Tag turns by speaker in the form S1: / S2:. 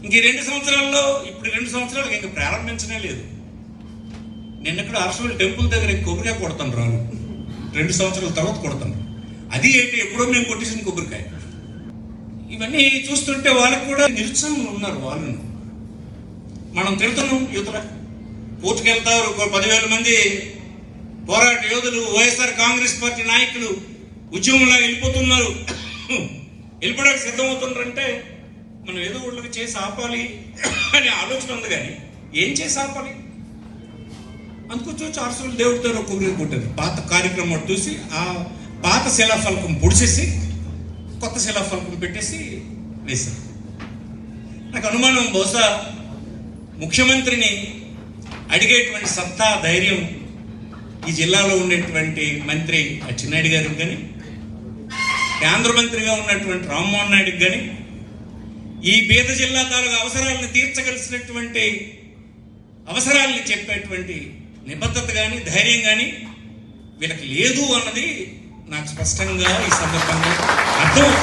S1: ఇంక 2 సంవత్సరాల్లో ఇప్పుడు 2 సంవత్సరాలకు ఇంక ప్రారంభించనే లేదు. నేను ఇక్కడ అరసవల్లి టెంపుల్ దగ్గర కొబ్బరికాయ కొడతాను రాను, 2 సంవత్సరాల తర్వాత కొడతాను. అది ఏంటి ఎప్పుడో మేము కొట్టేసిన కొబ్బరికాయ. ఇవన్నీ చూస్తుంటే వాళ్ళకి కూడా నిరుత్సాహంలో ఉన్నారు. వాళ్ళను మనం తిడుతున్నాం. యువతల కోర్టుకు వెళ్తారు 10,000 మంది పోరాట యోధులు, వైఎస్ఆర్ కాంగ్రెస్ పార్టీ నాయకులు ఉద్యమంలో వెళ్ళిపోతున్నారు, వెళ్ళిపోవడానికి సిద్ధమవుతున్నారంటే మనం ఏదో వాళ్ళకి చేసి ఆపాలి అనే ఆలోచన ఉంది. కానీ ఏం చేసి ఆపాలి? అందుకొచ్చి అరసవల్లి దేవుడితో కొబ్బరి కొట్టారు. పాత కార్యక్రమం చూసి ఆ పాత శిలాఫలకం పొడిచేసి కొత్త శిలాఫలకం పెట్టేసి వేశారు. నాకు అనుమానం, బహుశా ముఖ్యమంత్రిని అడిగేటువంటి సత్తా, ధైర్యం ఈ జిల్లాలో ఉండేటువంటి మంత్రి అచ్చెన్నాయుడు గారికి కానీ, కేంద్ర మంత్రిగా ఉన్నటువంటి రామ్మోహన్ నాయుడుకి కానీ, ఈ బీద జిల్లా తాలూకు అవసరాలను తీర్చగలిసినటువంటి అవసరాలని చెప్పేటువంటి నిబద్ధత కానీ, ధైర్యం కానీ వీళ్ళకి లేదు అన్నది నాకు స్పష్టంగా ఈ సందర్భంగా అర్థం.